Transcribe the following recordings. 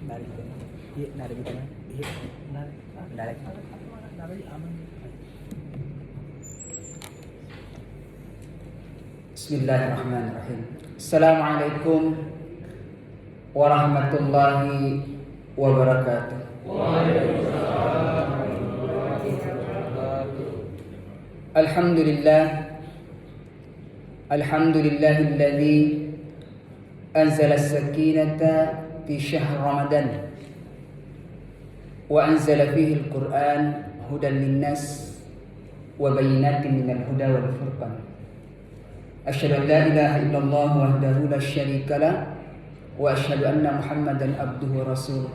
narik gitu. Iya, narik gitu. Iya, narik. Bismillahirrahmanirrahim. Assalamualaikum warahmatullahi wabarakatuh. Alhamdulillah. Alhamdulillahilladzi anzala as-sakinata fi syahr Ramadan wa anzala fihi al-Qur'an hudan lin-nas wa bayyinatin minal huda wal furqan. Asyhadu an la ilaha illallah wahdahu la syarika lah wa asyhadu anna Muhammadan abduhu wa rasuluh.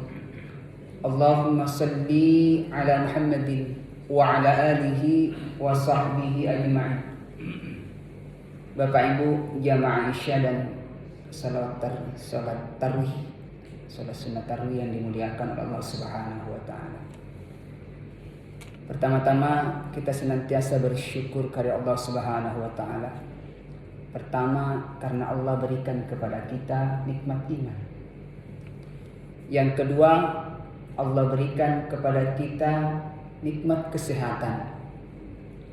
Allahumma salli ala Muhammadin wa ala alihi wa sahbihi ajma'in. Bapak Ibu jamaah Isya dan salat tarawih, salat sunat tarawih yang dimuliakan oleh Allah Subhanahu wa taala. Pertama-tama kita senantiasa bersyukur kepada Allah Subhanahu wa taala. Pertama, karena Allah berikan kepada kita nikmat iman. Yang kedua, Allah berikan kepada kita nikmat kesehatan.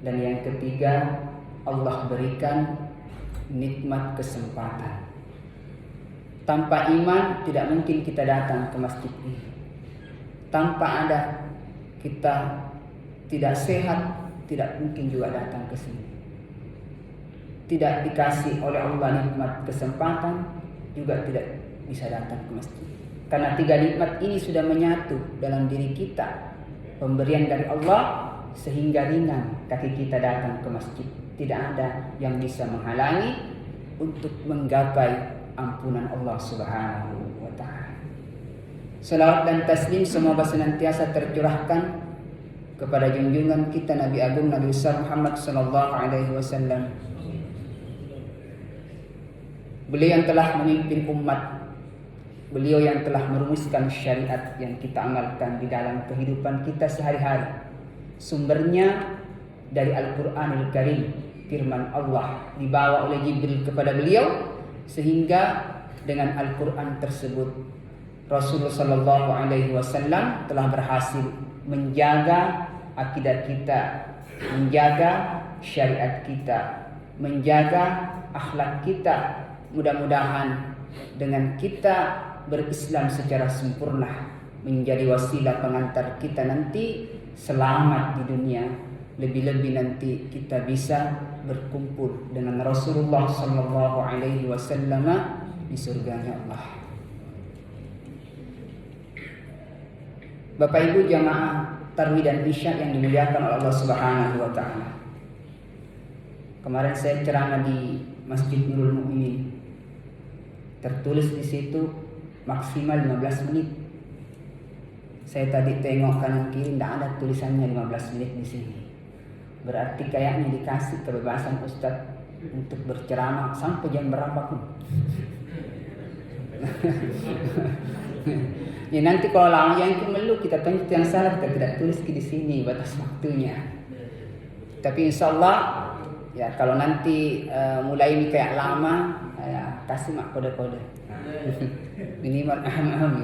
Dan yang ketiga, Allah berikan nikmat kesempatan. Tanpa iman tidak mungkin kita datang ke masjid ini. Tanpa ada kita tidak sehat, tidak mungkin juga datang ke sini. Tidak dikasih oleh Allah nikmat kesempatan, juga tidak bisa datang ke masjid. Karena tiga nikmat ini sudah menyatu dalam diri kita, pemberian dari Allah, sehingga ringan kaki kita datang ke masjid. Tidak ada yang bisa menghalangi untuk menggapai ampunan Allah Subhanahu wa taala. Salawat dan taslim semoga senantiasa tercurahkan kepada junjungan kita Nabi Agung Nabi besar Muhammad sallallahu alaihi wasallam. Beliau yang telah memimpin umat, beliau yang telah merumuskan syariat yang kita amalkan di dalam kehidupan kita sehari-hari. Sumbernya dari Al-Quranul Karim, firman Allah dibawa oleh Jibril kepada beliau, sehingga dengan Al-Quran tersebut Rasulullah sallallahu alaihi wasallam telah berhasil menjaga akidah kita, menjaga syariat kita, menjaga akhlak kita. Mudah-mudahan dengan kita berislam secara sempurna menjadi wasilah pengantar kita nanti selamat di dunia. Lebih-lebih nanti kita bisa berkumpul dengan Rasulullah sallallahu alaihi wasallam di surganya Allah. Bapak Ibu jamaah tarawih dan isya yang dimuliakan oleh Allah Subhanahu wa taala. Kemarin saya ceramah di Masjid Nurul Mukminin. Tertulis di situ maksimal 15 menit. Saya tadi tengok kanan kiri, tidak ada tulisannya 15 menit di sini. Berarti kayaknya dikasih kebebasan Ustadz untuk berceramah sampai jam berapapun. Ya nanti kalau lama yang kemelu kita tanya yang salah, kita tidak tulis di sini batas waktunya. Tapi insya Allah ya kalau nanti mulai ini kayak lama, ya kasih mak kode-kode. Minimal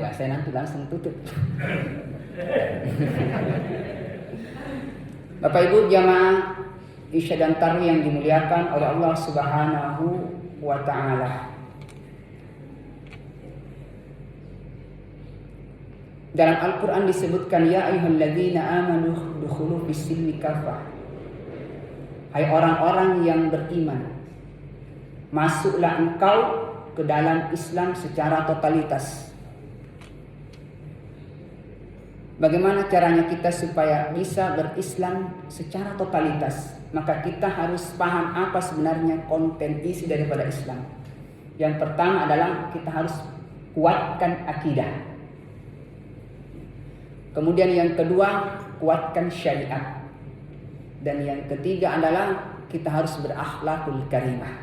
ya saya nanti langsung tutup. Bapak Ibu jamaah isya dan tarawih yang dimuliakan oleh Allah Subhanahu wa taala. Dalam Al-Qur'an disebutkan ya ayyuhalladzina amanu dukhulu fis-silmi kafah. Hai orang-orang yang beriman, masuklah engkau ke dalam Islam secara totalitas. Bagaimana caranya kita supaya bisa berislam secara totalitas? Maka kita harus paham apa sebenarnya konten isi daripada Islam. Yang pertama adalah kita harus kuatkan akidah. Kemudian yang kedua, kuatkan syariat. Dan yang ketiga adalah kita harus berakhlakul karimah.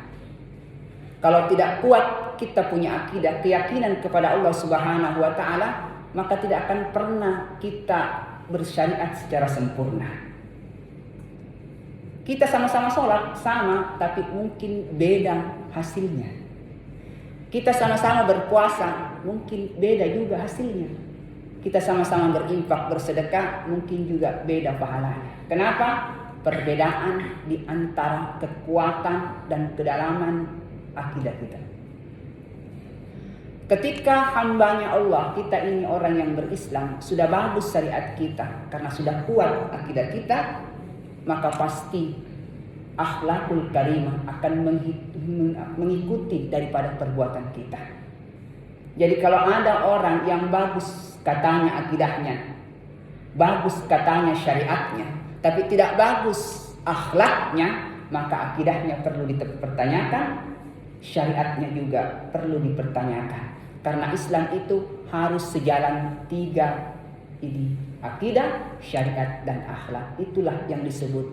Kalau tidak kuat kita punya akidah, keyakinan kepada Allah Subhanahu wa taala, maka tidak akan pernah kita bersyariat secara sempurna. Kita sama-sama sholat, sama, tapi mungkin beda hasilnya. Kita sama-sama berpuasa, mungkin beda juga hasilnya. Kita sama-sama berinfak, bersedekah, mungkin juga beda pahalanya. Kenapa? Perbedaan di antara kekuatan dan kedalaman akidah kita. Ketika hambanya Allah, kita ini orang yang berislam, sudah bagus syariat kita, karena sudah kuat akidah kita, maka pasti akhlakul karimah akan mengikuti daripada perbuatan kita. Jadi kalau ada orang yang bagus katanya akidahnya, bagus katanya syariatnya, tapi tidak bagus akhlaknya, maka akidahnya perlu dipertanyakan, syariatnya juga perlu dipertanyakan. Karena Islam itu harus sejalan tiga ini, akidah, syariat, dan akhlak. Itulah yang disebut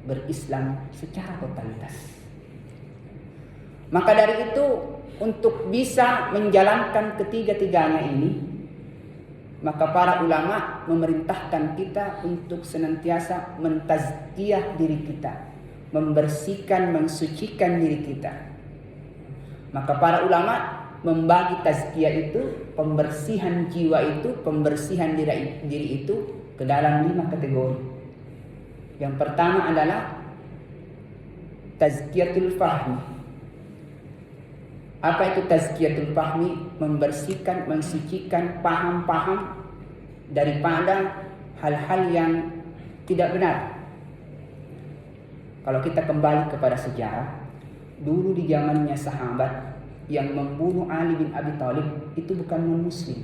berislam secara totalitas. Maka dari itu, untuk bisa menjalankan ketiga-tiganya ini, maka para ulama memerintahkan kita untuk senantiasa mentazkiyah diri kita, membersihkan, mensucikan diri kita. Maka para ulama membagi tazkiyah itu, pembersihan jiwa itu, pembersihan diri itu ke dalam 5 kategori. Yang pertama adalah tazkiyatul fahmi. Apa itu tazkiyatul fahmi? Membersihkan, mensucikan paham-paham daripada hal-hal yang tidak benar. Kalau kita kembali kepada sejarah, dulu di zamannya sahabat yang membunuh Ali bin Abi Thalib itu bukan non-muslim,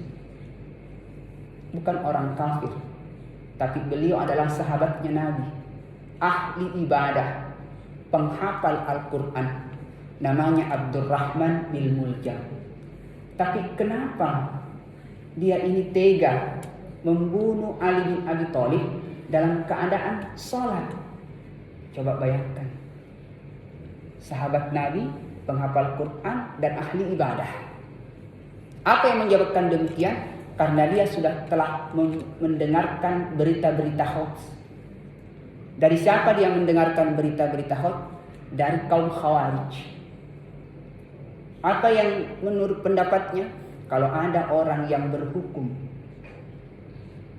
bukan orang kafir, tapi beliau adalah sahabatnya Nabi, ahli ibadah, penghafal Al-Quran, namanya Abdurrahman bin Muljam. Tapi kenapa dia ini tega membunuh Ali bin Abi Thalib dalam keadaan sholat? Coba bayangkan, sahabat Nabi, penghafal Quran dan ahli ibadah. Apa yang menyebabkan demikian? Karena dia sudah telah mendengarkan berita-berita hoax. Dari siapa dia mendengarkan berita-berita hoax? Dari kaum Khawarij. Apa yang menurut pendapatnya? Kalau ada orang yang berhukum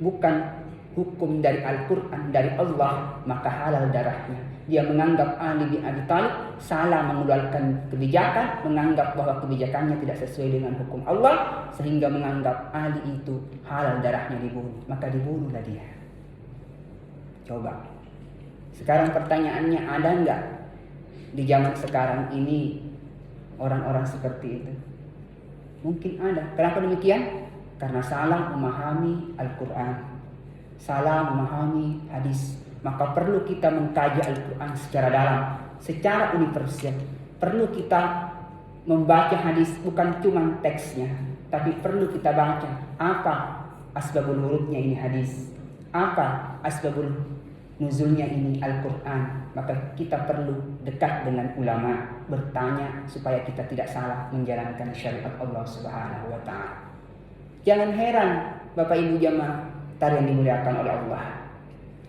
bukan hukum dari Al-Quran, dari Allah, maka halal darahnya. Dia menganggap Ali bin Abi Thalib salah mengeluarkan kebijakan, menganggap bahwa kebijakannya tidak sesuai dengan hukum Allah, sehingga menganggap Ali itu halal darahnya dibunuh. Maka dibunuhlah dia. Coba. Sekarang pertanyaannya, ada enggak di zaman sekarang ini orang-orang seperti itu? Mungkin ada. Kenapa demikian? Karena salah memahami Al-Quran, salah memahami hadis. Maka perlu kita mengkaji Al-Quran secara dalam, secara universal. Perlu kita membaca hadis, bukan cuma teksnya, tapi perlu kita baca apa asbabul wurudnya ini hadis, apa asbabul nuzulnya ini Al-Quran. Maka kita perlu dekat dengan ulama, bertanya supaya kita tidak salah menjalankan syariat Allah Subhanahu wa ta'ala. Jangan heran Bapak Ibu jamaah yang dimuliakan oleh Allah,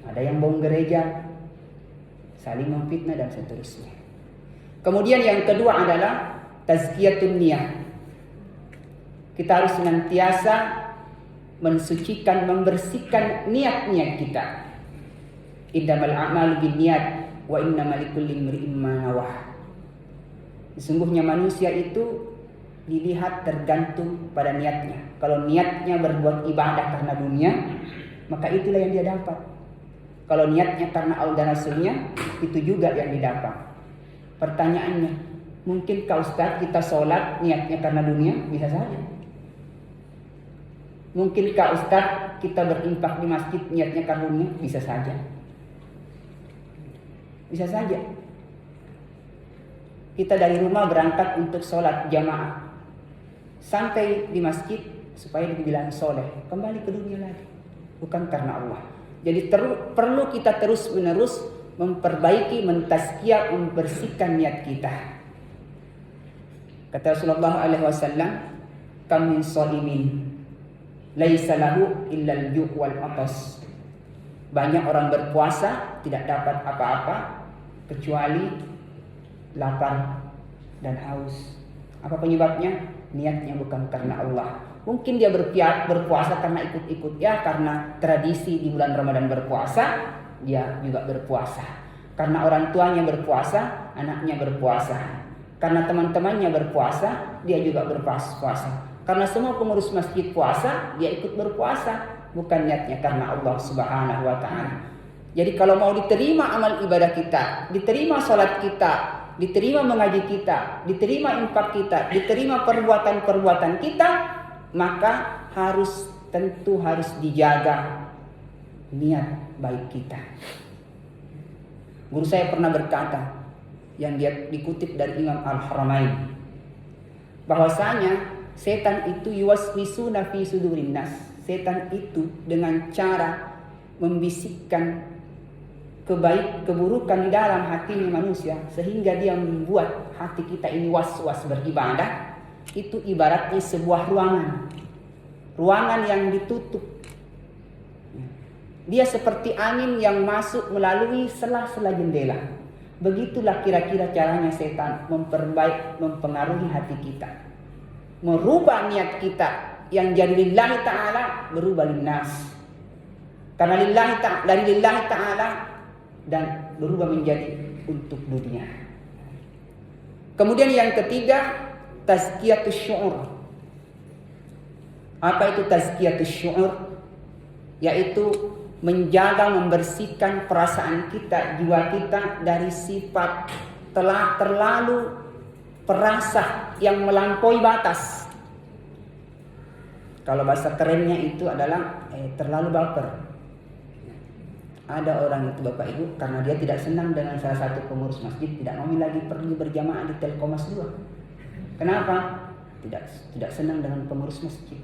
ada yang bom gereja, saling memfitnah dan seterusnya. Kemudian yang kedua adalah tazkiyatun niyah. Kita harus senantiasa mensucikan, membersihkan niat-niat kita. Innamal a'malu binniyat wa innamal likulli imri'in ma nawah. Sesungguhnya manusia itu dilihat tergantung pada niatnya. Kalau niatnya berbuat ibadah karena dunia, maka itulah yang dia dapat. Kalau niatnya karena Allah dan Rasulnya, itu juga yang didapat. Pertanyaannya, mungkinkah Ustaz kita sholat niatnya karena dunia? Bisa saja. Mungkinkah Ustaz kita berinfak di masjid niatnya karena dunia? Bisa saja. Bisa saja. Kita dari rumah berangkat untuk sholat jamaah, sampai di masjid supaya dibilang soleh, kembali ke dunia lagi, bukan karena Allah. Jadi perlu kita terus-menerus memperbaiki, mentazkiyah, membersihkan niat kita. Kata Rasulullah alaihi wasallam, kam min shaimin laisa lahu illa al-ju' wal 'atas. Banyak orang berpuasa tidak dapat apa-apa kecuali lapar dan haus. Apa penyebabnya? Niatnya bukan karena Allah. Mungkin dia berpuasa karena ikut-ikut ya, karena tradisi di bulan Ramadan berpuasa, dia juga berpuasa. Karena orang tuanya berpuasa, anaknya berpuasa. Karena teman-temannya berpuasa, dia juga berpuasa. Karena semua pengurus masjid puasa, dia ikut berpuasa. Bukan niatnya karena Allah Subhanahu wa ta'ala. Jadi kalau mau diterima amal ibadah kita, diterima sholat kita, diterima mengaji kita, diterima infak kita, diterima perbuatan-perbuatan kita, maka tentu harus dijaga niat baik kita. Guru saya pernah berkata, yang dia dikutip dari Imam Al-Haramain, bahwasanya setan itu yuwaswisuna fi sudurin nas. Setan itu dengan cara membisikkan keburukan di dalam hatinya manusia, sehingga dia membuat hati kita ini was-was beribadah. Itu ibaratnya sebuah ruangan yang ditutup. Dia seperti angin yang masuk melalui sela-sela jendela. Begitulah kira-kira caranya setan mempengaruhi hati kita, merubah niat kita yang jadi lillahi ta'ala berubah linnas. Karena dari lillahi ta'ala dan berubah menjadi untuk dunia. Kemudian yang ketiga, tazkiyatus syu'ur. Apa itu tazkiyatus syu'ur? Yaitu menjaga, membersihkan perasaan kita, jiwa kita dari sifat terlalu perasa yang melampaui batas. Kalau bahasa kerennya itu adalah terlalu baper. Ada orang itu Bapak Ibu, karena dia tidak senang dengan salah satu pengurus masjid, tidak mau lagi pergi berjamaah di Telkomas 2. Kenapa? Tidak senang dengan pengurus masjid.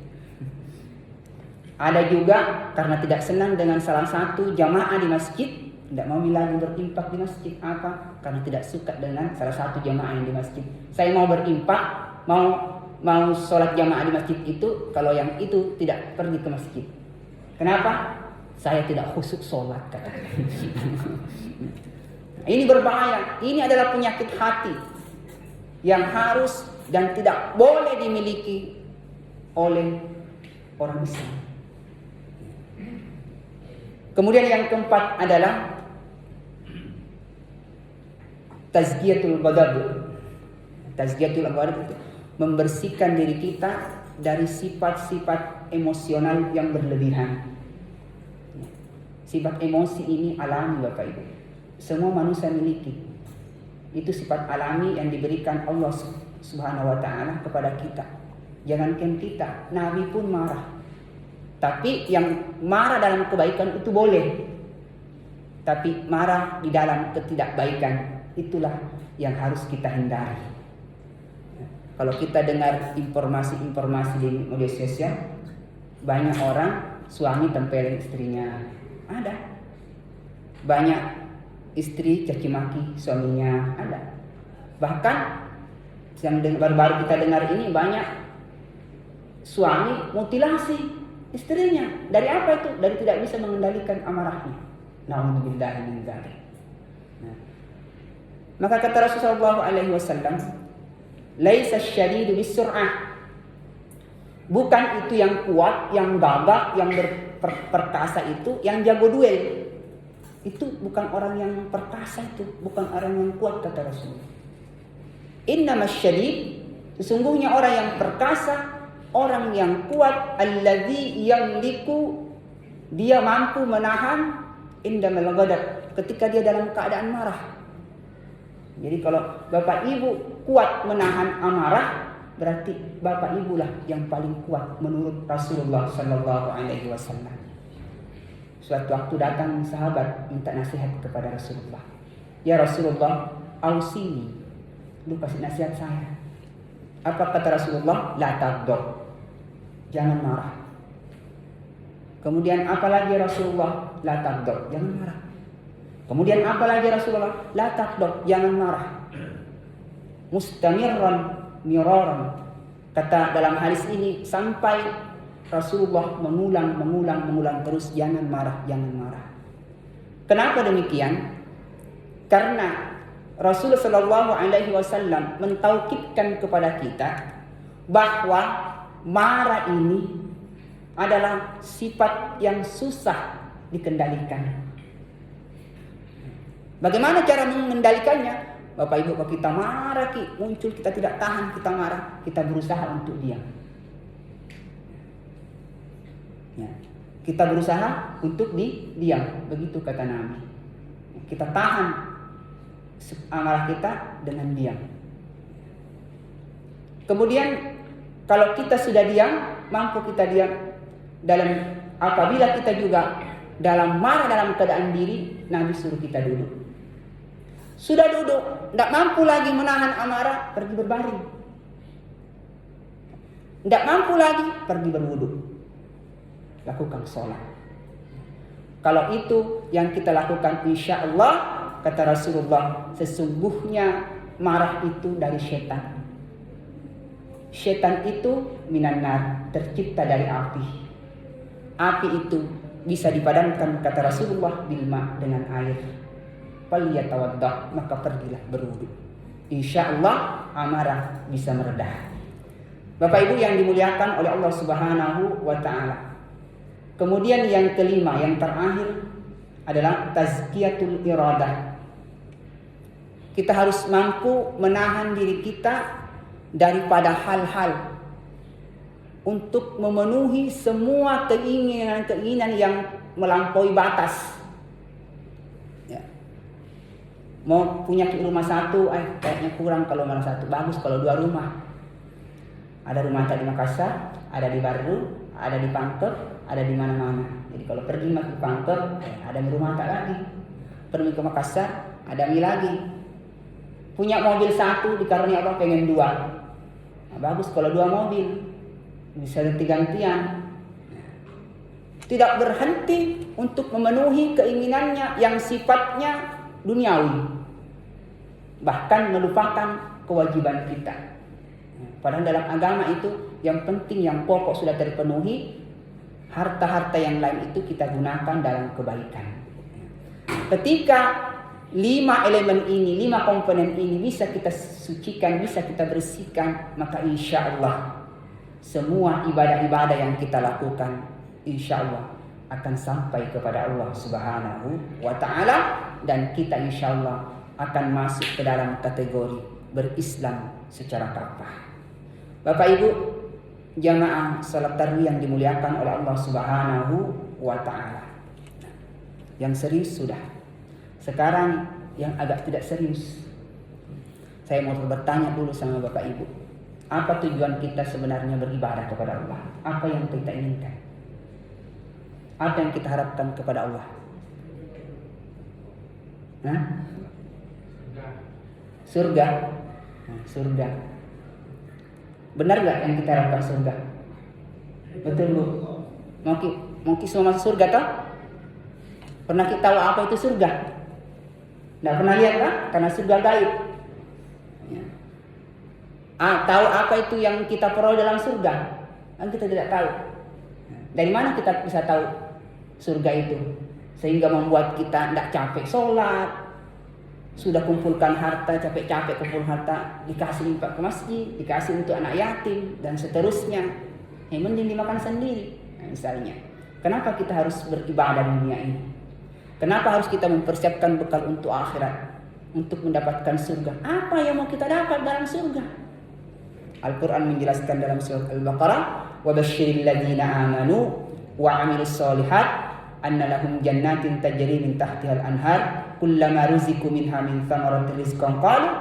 Ada juga karena tidak senang dengan salah satu jamaah di masjid, tidak mau lagi berinfak di masjid. Apa? Karena tidak suka dengan salah satu jamaah yang di masjid. Saya mau berinfak, mau sholat jamaah di masjid itu, kalau yang itu tidak pergi ke masjid. Kenapa? Saya tidak khusyuk sholat, katanya. Ini berbahaya. Ini adalah penyakit hati yang harus dan tidak boleh dimiliki oleh orang Islam. Kemudian yang keempat adalah tazkiyatul ghadab. Tazkiyatul ghadab itu membersihkan diri kita dari sifat-sifat emosional yang berlebihan. Sifat emosi ini alami Bapak Ibu. Semua manusia miliki. Itu sifat alami yang diberikan Allah Subhanahu wa ta'ala kepada kita. Jangankan kita, Nabi pun marah. Tapi yang marah dalam kebaikan itu boleh. Tapi marah di dalam ketidakbaikan, itulah yang harus kita hindari. Kalau kita dengar informasi-informasi di media sosial, banyak orang suami tempelin istrinya. Ada. Banyak istri caci maki suaminya. Ada. Bahkan yang baru-baru kita dengar ini, banyak suami mutilasi istrinya. Dari apa itu? Dari tidak bisa mengendalikan amarahnya. Na'udzubillahi min dzalik. Maka kata Rasulullah SAW, laisa syadidu bisur'ah. Bukan itu yang kuat, yang gagah, yang perkasa itu, yang jago duel. Itu bukan orang yang perkasa, itu bukan orang yang kuat, kata Rasulullah. Innamas syadid, sesungguhnya orang yang perkasa, orang yang kuat, alladzi yamliku, dia mampu menahan indamal ghadab, ketika dia dalam keadaan marah. Jadi kalau Bapak Ibu kuat menahan amarah, berarti Bapak Ibu lah yang paling kuat menurut Rasulullah sallallahu alaihi wasallam. Suatu waktu datang sahabat minta nasihat kepada Rasulullah. Ya Rasulullah, ausini, lu kasih nasihat saya. Apa kata Rasulullah? La taghdab, jangan marah. Kemudian apa lagi Rasulullah? La taghdab, jangan marah. Kemudian apa lagi Rasulullah? La taghdab, jangan marah. Mustamirran miraran. Kata dalam hadis ini sampai Rasulullah mengulang terus, jangan marah, jangan marah. Kenapa demikian? Karena Rasulullah Shallallahu Alaihi Wasallam mentaukidkan kepada kita bahwa marah ini adalah sifat yang susah dikendalikan. Bagaimana cara mengendalikannya? Bapak Ibu, kalau kita marah, muncul, kita tidak tahan, kita marah, kita berusaha untuk diam. Ya. Kita berusaha untuk diam, begitu kata Nabi. Kita tahan amarah kita dengan diam. Kemudian kalau kita sudah diam, mampu kita diam apabila kita juga dalam marah dalam keadaan diri, Nabi suruh kita duduk. Sudah duduk, tidak mampu lagi menahan amarah, pergi berbaring. Tidak mampu lagi, pergi berwudu. Lakukan sholat. Kalau itu yang kita lakukan, insya Allah, kata Rasulullah, sesungguhnya marah itu dari setan. Setan itu minan nar, tercipta dari api. Api itu bisa dipadamkan, kata Rasulullah, bilma, dengan air. Faliyatawaddah, maka pergilah berwudu. Insya Allah amarah bisa meredah. Bapak Ibu yang dimuliakan oleh Allah Subhanahu wa Ta'ala. Kemudian yang kelima, yang terakhir adalah tazkiyatul iradah. Kita harus mampu menahan diri kita daripada hal-hal untuk memenuhi semua keinginan-keinginan yang melampaui batas. Ya. Mau punya rumah satu, kayaknya kurang kalau malah satu, bagus kalau 2 rumah. Ada rumah di Makassar, ada di Baru, ada di Pangkep, ada di mana-mana. Jadi kalau pergi ke Pangkep, ada rumah lagi. Pergi ke Makassar, ada lagi. Punya mobil satu, dikarenai Allah pengen 2. Nah, bagus kalau 2 mobil, bisa ganti-gantian. Tidak berhenti untuk memenuhi keinginannya yang sifatnya duniawi, bahkan melupakan kewajiban kita. Padahal dalam agama itu yang penting, yang pokok sudah terpenuhi. Harta-harta yang lain itu kita gunakan dalam kebaikan. Ketika 5 elemen ini, 5 komponen ini bisa kita sucikan, bisa kita bersihkan, maka insya Allah semua ibadah-ibadah yang kita lakukan insya Allah akan sampai kepada Allah Subhanahu wa Ta'ala, dan kita insya Allah akan masuk ke dalam kategori berislam secara kafah. Bapak Ibu jamaah salat tarawih yang dimuliakan oleh Allah Subhanahu wa Ta'ala. Yang serius sudah. Sekarang yang agak tidak serius. Saya mau bertanya dulu sama Bapak Ibu. Apa tujuan kita sebenarnya beribadah kepada Allah? Apa yang kita inginkan? Apa yang kita harapkan kepada Allah? Surga. Surga. Benar gak yang kita harapkan surga? Betul Bu? Mau semua masuk surga toh? Pernah kita tahu apa itu surga? Tidak pernah lihat kan? Karena surga gaib. Tahu apa itu yang kita peroleh dalam surga? Kan kita tidak tahu. Dari mana kita bisa tahu surga itu? Sehingga membuat kita tidak capek sholat. Sudah kumpulkan harta, capek-capek kumpul harta, dikasih infak ke masjid, dikasih untuk anak yatim, dan seterusnya. Mending dimakan sendiri. Misalnya, kenapa kita harus beribadah di dunia ini? Kenapa harus kita mempersiapkan bekal untuk akhirat, untuk mendapatkan surga? Apa yang mau kita dapat dalam surga? Al-Quran menjelaskan dalam surat Al-Baqarah, وَبَشِّرِ الَّذِينَ آمَنُوا وَعَمِلُوا الصَّالِحَاتِ أَنَّ لَهُمْ جَنَّاتٍ تَجْرِي مِنْ تَحْتِهَا الْأَنْهَارُ كُلَّمَا رُزِقُوا مِنْهَا مِنْ ثَمَرَةٍ رِزْقًا قَالُوا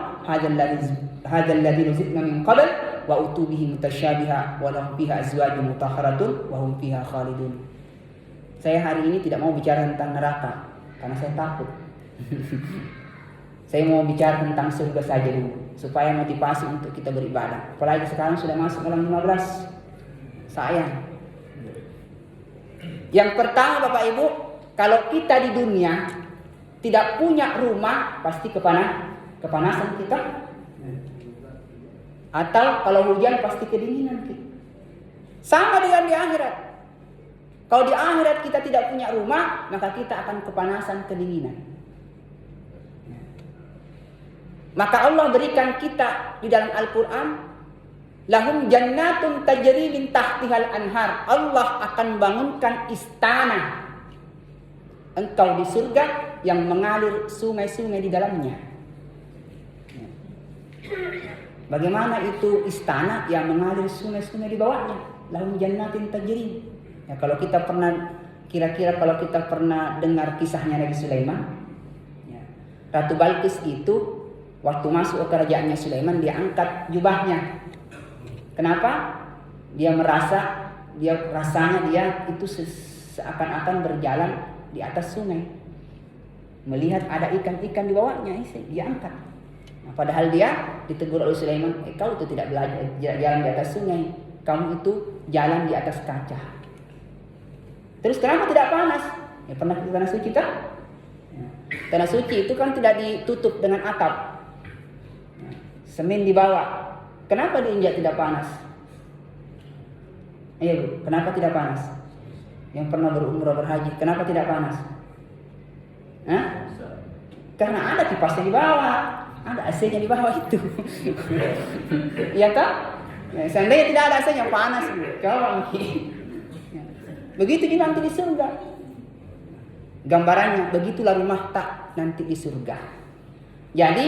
هَذَا الَّذِي رُزِقْنَا مِنْ قَبْلُ وَأُتُوا بِهِ مُتَشَابِهًا وَلَهُمْ فِيهَا أَزْوَاجٌ مُطَهَّرَةٌ وَهُمْ فِيهَا خَالِدُونَ. Saya hari ini tidak mau bicara tentang neraka karena saya takut. Saya mau bicara tentang surga saja dulu, supaya motivasi untuk kita beribadah. Apalagi sekarang sudah masuk malam 15. Sayang. Yang pertama Bapak Ibu, kalau kita di dunia tidak punya rumah, pasti kepanasan kita. Atau kalau hujan pasti kedinginan kita. Sama dengan di akhirat. Kalau di akhirat kita tidak punya rumah, maka kita akan kepanasan, kedinginan. Maka Allah berikan kita di dalam Al-Quran, lahum jannatun tajri min tahtihal anhar. Allah akan bangunkan istana engkau di surga yang mengalir sungai-sungai di dalamnya. Bagaimana itu istana yang mengalir sungai-sungai di bawahnya? Lahum jannatin tajri. Ya, kalau kita pernah kalau kita pernah dengar kisahnya Nabi Sulaiman, ya, Ratu Balqis itu waktu masuk ke kerajaannya Sulaiman, dia angkat jubahnya. Kenapa? Rasanya dia itu seakan-akan berjalan di atas sungai. Melihat ada ikan-ikan di bawahnya, dia angkat. Nah, padahal dia ditegur oleh Sulaiman, kau itu tidak belajar jalan di atas sungai, kamu itu jalan di atas kaca. Terus kenapa tidak panas? Ya, pernah ke tanah suci tak? Ya. Tanah suci itu kan tidak ditutup dengan atap. Ya. Semen di bawah. Kenapa diinjak tidak panas? Iya Bu, kenapa tidak panas? Yang pernah berumrah berhaji, kenapa tidak panas? Hah? Karena ada kipasnya di bawah, ada AC-nya di bawah itu. Iya kan? Ya, seandainya tidak ada AC-nya panas, kau begitu juga nanti di surga. Gambarannya begitulah rumah tak nanti di surga. Jadi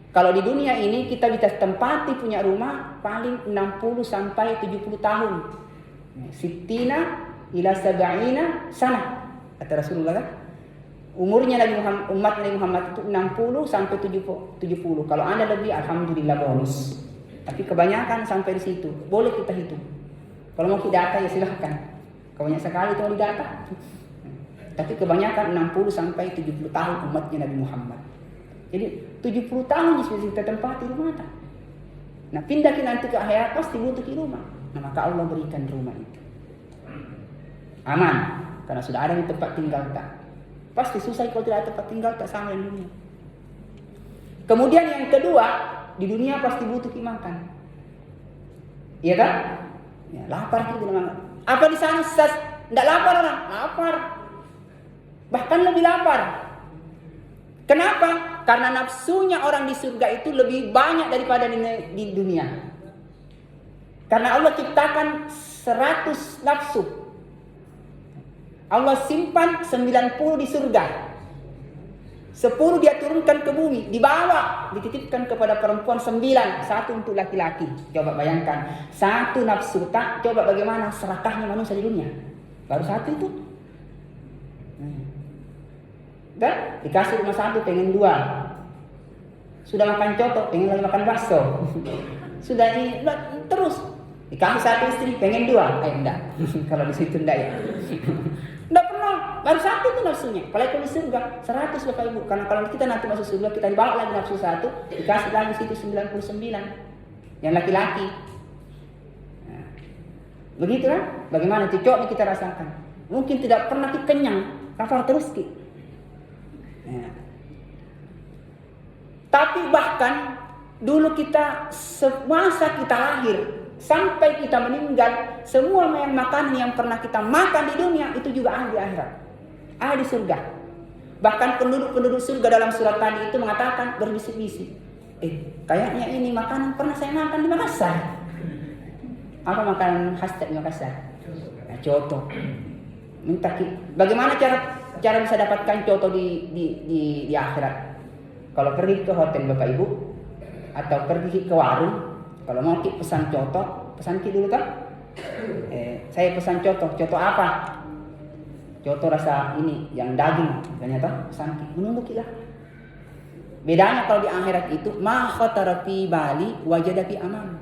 kalau di dunia ini kita bisa tempati punya rumah paling 60 sampai 70 tahun. Sittina ila sab'ina sana kata Rasulullah kan. Umurnya Nabi Muhammad, umat Nabi Muhammad itu 60 sampai 70. Kalau Anda lebih alhamdulillah bonus. Tapi kebanyakan sampai di situ. Boleh kita hitung. Kalau mau data ya silahkan. Banyak sekali itu di data. Tapi kebanyakan 60 sampai 70 tahun umatnya Nabi Muhammad. Jadi 70 tahun kita tempati rumah tak. Nah, pindah nanti ke akhirat pasti butuh rumah. Nah, maka Allah berikan rumah itu. Aman, karena sudah ada di tempat tinggal tak. Pasti susah kalau tidak ada tempat tinggal tak sama di dunia. Kemudian yang kedua, di dunia pasti butuh makan. Iya kan? Ya, lapar kita makan. Apa di sana tidak lapar orang? Lapar. Bahkan lebih lapar. Kenapa? Karena nafsunya orang di surga itu lebih banyak daripada di dunia. Karena Allah ciptakan 100 nafsu. Allah simpan 90 di surga. 10 dia turunkan ke bumi, dibawa, dititipkan kepada perempuan 9, 1 untuk laki-laki. Coba bayangkan, 1 nafsu tak, coba bagaimana serakahnya manusia di dunia. Baru 1 itu. Dan dikasih rumah 1 pengen 2. Sudah makan coto, pengen lagi makan bakso. Sudah terus dikasih 1 istri, pengen 2. Enggak. Kalau di situ enggak ya. Enggak pernah, baru 1 itu nafsunya. Kalau di surga 100 Bapak Ibu. Karena kalau kita nanti masuk surga kita dibawa lagi nafsu 1, dikasih lagi situ 99 yang laki-laki. Nah, begitu kan? Bagaimana cocoknya kita rasakan? Mungkin tidak pernah kita kenyang, lapar terus kita. Nah. Tapi bahkan dulu kita semasa kita lahir sampai kita meninggal, semua makanan yang pernah kita makan di dunia itu juga ada di akhirat, ada di surga. Bahkan penduduk surga dalam surat tadi itu mengatakan berbisik-bisik, kayaknya ini makanan pernah saya makan di Makassar. Apa makanan khas di Makassar? Coto. Bagaimana cara bisa dapatkan coto di akhirat? Kalau pergi ke hotel Bapak Ibu atau pergi ke warung, kalau mau pesan coto, pesan dulu kan? Saya pesan coto apa? Coto rasa ini yang daging, ternyata pesan menunggu kita. Bedanya kalau di akhirat itu, ma khatara fi bali wajada fi amam.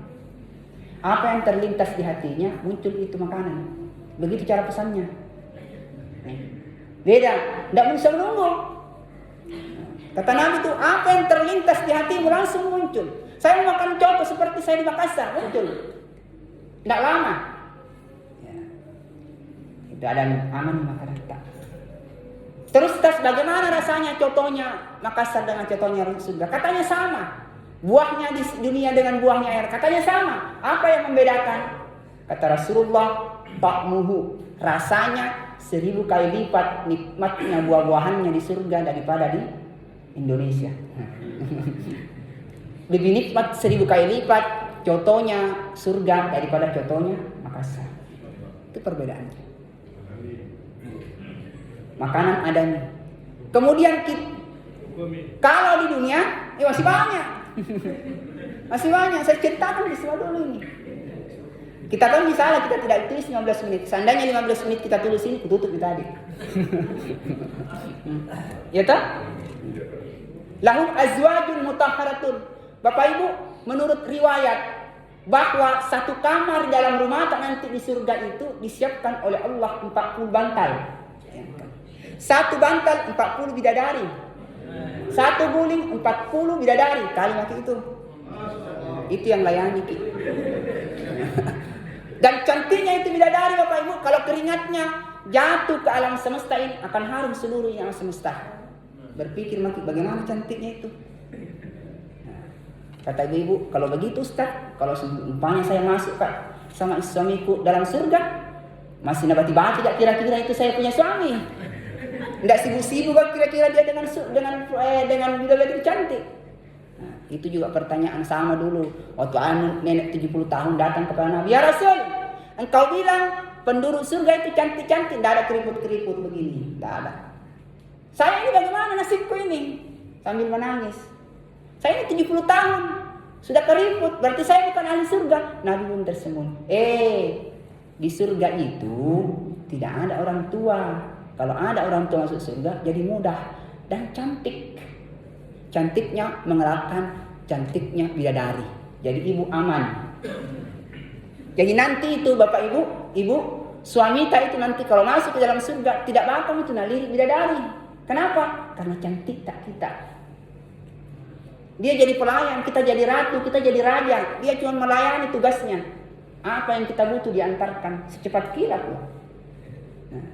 Apa yang terlintas di hatinya muncul itu makanan. Begitu cara pesannya. Beda, tidak bisa menunggu. Kata Nabi itu, apa yang terlintas di hatimu langsung muncul. Saya mau makan coto seperti saya di Makassar, muncul. Tidak lama. Ya. Itu ada aman makanan tak. Terus bagaimana rasanya cotonya Makassar dengan cotonya surga? Katanya sama. Buahnya di dunia dengan buahnya air, katanya sama. Apa yang membedakan? Kata Rasulullah, ta'muhu, rasanya 1000 kali lipat nikmatnya buah-buahannya di surga daripada di Indonesia. Lebih nikmat 1000 kali lipat contohnya surga daripada contohnya Makassar. Itu perbedaannya. Makanan adanya. Kemudian kalau di dunia masih banyak. Masih banyak. Saya ceritakan di semua dulu ini. Kita kan misalnya kita tidak tulis 15 menit. Seandainya 15 menit kita tulis ini, kututup kita tadi. Ya tak? Lahum azwajun mutahharatun. Bapak Ibu, menurut riwayat bahwa satu kamar dalam rumah nanti di surga itu disiapkan oleh Allah 40 bantal. Satu bantal 40 bidadari. Satu guling 40 bidadari. Kalimat itu. Itu yang layani. Dan cantiknya itu bidadari Bapak Ibu, kalau keringatnya jatuh ke alam semesta ini akan harum seluruh alam semesta. Berpikir bagaimana cantiknya itu. Kata ibu, kalau begitu Ustaz, kalau umpamanya saya masuk sama suamiku dalam surga, masih nabati-bati tidak kira-kira itu saya punya suami. Tidak sibuk-sibuk kira-kira dia dengan bidadari cantik. Nah, itu juga pertanyaan sama dulu. Waktu nenek 70 tahun datang kepada Nabi, "Ya Rasul, engkau bilang penduduk surga itu cantik-cantik, tidak ada keriput-keriput begini." Tidak ada. Saya ini bagaimana nasibku ini? Sambil menangis. Saya ini 70 tahun. Sudah keriput. Berarti saya bukan ahli surga. Nabi pun tersenyum. Di surga itu tidak ada orang tua. Kalau ada orang tua masuk surga, jadi mudah dan cantik. Cantiknya mengalahkan cantiknya bidadari. Jadi ibu aman. Jadi nanti itu Bapak Ibu, suami kita itu nanti kalau masuk ke dalam surga tidak bakal itu lirik bidadari. Kenapa? Karena cantik tak kita. Dia jadi pelayan, kita jadi ratu, kita jadi raja. Dia cuma melayani tugasnya. Apa yang kita butuh diantarkan secepat kilat. Nah,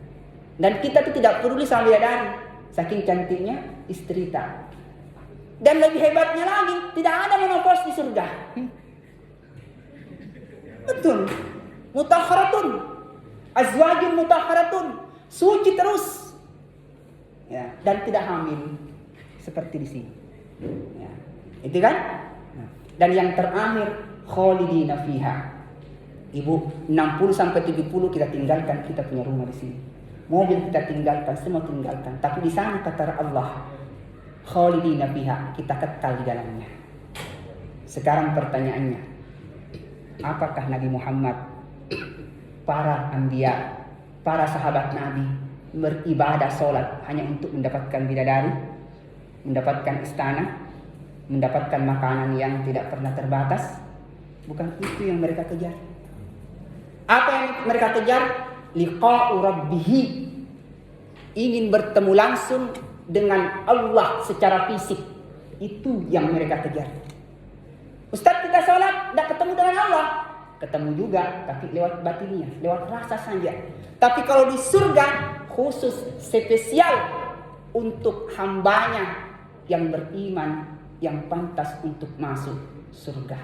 dan kita tuh tidak peduli sama bidadari. Saking cantiknya istri kita. Dan lebih hebatnya lagi, tidak ada menopause di surga. Betul. Mutahharatun. Azwajun mutahharatun. Suci terus. Ya, dan tidak hamil. Seperti di sini. Ya. Itu kan? Dan yang terakhir khalidina fiha. Ibu 60 sampai 70 kita tinggalkan kita punya rumah di sini. Mobil kita tinggalkan, semua tinggalkan. Tapi di sana kata Allah khalidina fiha, kita kekal di dalamnya. Sekarang pertanyaannya, apakah Nabi Muhammad, para anbiya, para sahabat Nabi beribadah sholat hanya untuk mendapatkan bidadari, mendapatkan istana, mendapatkan makanan yang tidak pernah terbatas? Bukan itu yang mereka kejar. Apa yang mereka kejar? Liqa'u rabbihi. Ingin bertemu langsung dengan Allah secara fisik. Itu yang mereka kejar. Ustaz, kita sholat tidak ketemu dengan Allah. Ketemu juga, tapi lewat batinnya, lewat rasa saja. Tapi kalau di surga khusus spesial untuk hambanya yang beriman, yang pantas untuk masuk surga.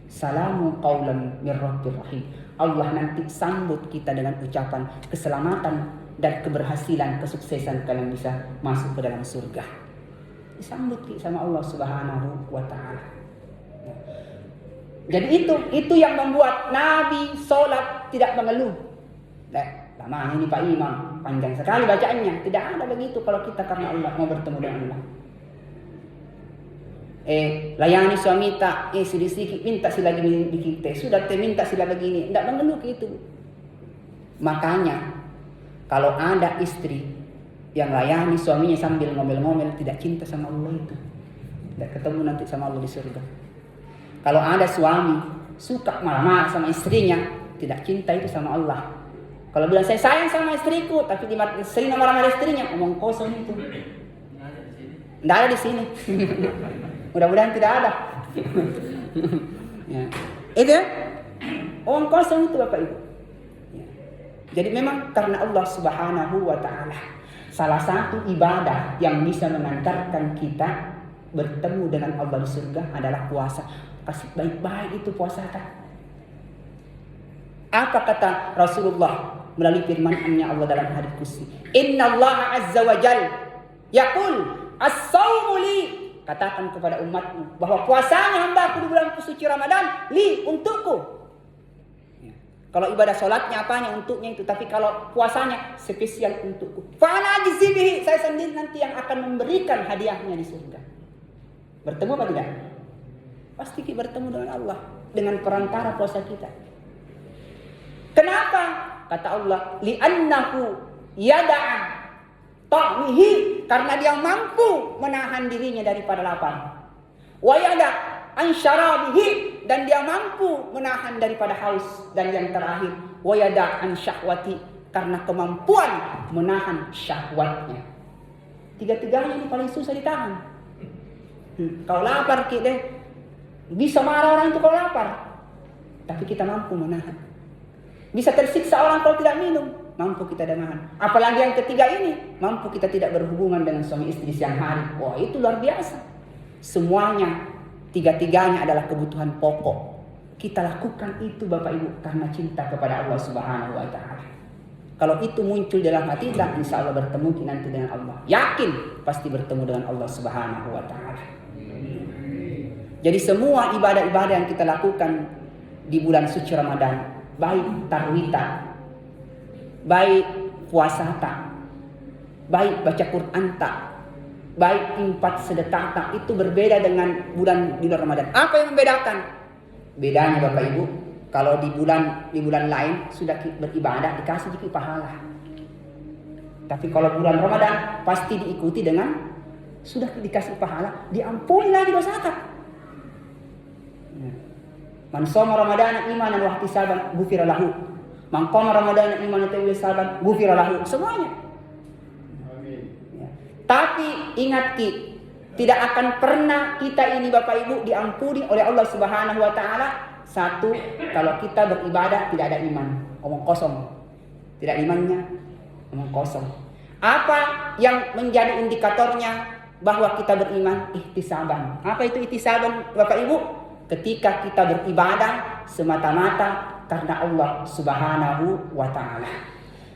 Salamu qaulan mir rabbir rahim. Allah nanti sambut kita dengan ucapan keselamatan dan keberhasilan, kesuksesan kalian bisa masuk ke dalam surga. Disambut sama Allah Subhanahu wa taala. Jadi itu yang membuat Nabi sholat tidak mengeluh. Lama ini Pak Imam, panjang sekali bacaannya. Tidak ada begitu kalau kita karena Allah mau bertemu dengan Allah. Layani suami tak, sedikit minta sila lagi bikin teh, sudah teh minta sila begini, tidak mengeluh gitu. Makanya kalau ada istri yang layani suaminya sambil ngomel-ngomel, tidak cinta sama Allah itu, tidak ketemu nanti sama Allah di surga. Kalau ada suami suka marah-marah sama istrinya, tidak cinta itu sama Allah. Kalau bilang saya sayang sama istriku, tapi sering marah-marah istrinya, omong kosong itu. Tidak ada di sini. Mudah-mudahan tidak ada. Ya. Itu omong kosong itu Bapak Ibu. Ya. Jadi memang karena Allah Subhanahu wa taala, salah satu ibadah yang bisa mengantarkan kita bertemu dengan Allah di surga adalah puasa. Kasih baik-baik itu puasa kan. Apa kata Rasulullah melalui firman-Nya Allah dalam hadits qudsi? Inna Allah azza wa jalla yaqul as-sawmu li. katakan kepada umatmu bahwa puasanya hamba-Ku di bulan suci Ramadan untukku. Kalau ibadah sholatnya apanya untuknya itu, tapi kalau puasanya spesial untukku. Fa'ana ajzi bihi, saya sendiri nanti yang akan memberikan hadiahnya di surga. Bertemu apa tidak? Pasti kita bertemu dengan Allah dengan perantara puasa kita. Kenapa? Kata Allah, li'annahu yada'a ta'mihi, karena dia mampu menahan dirinya daripada lapar. Wa yada' an syarabihi, dan dia mampu menahan daripada haus. Dan yang terakhir, wa yada' an syahwati, karena kemampuan menahan syahwatnya. Tiga-tiganya ini paling susah ditahan. Kalau lapar kita bisa marah orang itu kalau lapar, tapi kita mampu menahan. Bisa tersiksa orang kalau tidak minum, mampu kita menahan. Apalagi yang ketiga ini, mampu kita tidak berhubungan dengan suami istri siang hari. Wah, itu luar biasa. Semuanya, tiga-tiganya adalah kebutuhan pokok. Kita lakukan itu Bapak Ibu karena cinta kepada Allah Subhanahu wa Ta'ala. Kalau itu muncul dalam hati kita, insya Allah bertemu nanti dengan Allah. Yakin pasti bertemu dengan Allah Subhanahu wa Ta'ala. Jadi semua ibadah-ibadah yang kita lakukan di bulan suci Ramadan, baik tarwita, baik puasa tak, baik baca Quran tak, baik infak sedekah tak, itu berbeda dengan bulan Ramadan. Apa yang membedakan? Bedanya Bapak Ibu, kalau di bulan lain sudah beribadah dikasih sedikit pahala. Tapi kalau bulan Ramadan pasti diikuti dengan sudah dikasih pahala, diampuni lagi dosa tak. Man shoma Ramadana imanan wa ihtisaban ghufira lahu. Man qama Ramadana imanan wa ihtisaban ghufira lahu. Semuanya. Amin. Ya. Tapi ingat tidak akan pernah kita ini Bapak Ibu diampuni oleh Allah Subhanahu wa Ta'ala. Satu, kalau kita beribadah tidak ada iman, omong kosong. Tidak imannya, omong kosong. Apa yang menjadi indikatornya bahwa kita beriman? Ihtisaban. Apa itu ihtisaban Bapak Ibu? Ketika kita beribadah semata-mata karena Allah Subhanahu wa Ta'ala.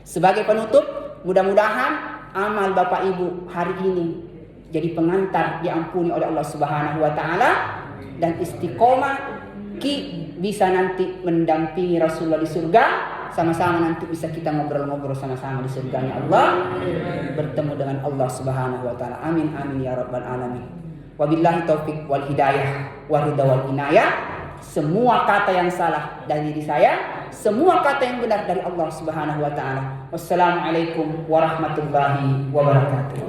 Sebagai penutup, mudah-mudahan amal Bapak Ibu hari ini jadi pengantar diampuni oleh Allah Subhanahu wa Ta'ala, dan istiqomah bisa nanti mendampingi Rasulullah di surga. Sama-sama nanti bisa kita ngobrol-ngobrol sama-sama di surganya Allah, bertemu dengan Allah Subhanahu wa Ta'ala. Amin amin ya rabbal alamin. Wabillahi taufik wal hidayah wa ridha wal inayah. Semua kata yang salah dari diri saya, semua kata yang benar dari Allah Subhanahu wa Ta'ala. Wassalamualaikum warahmatullahi wabarakatuh.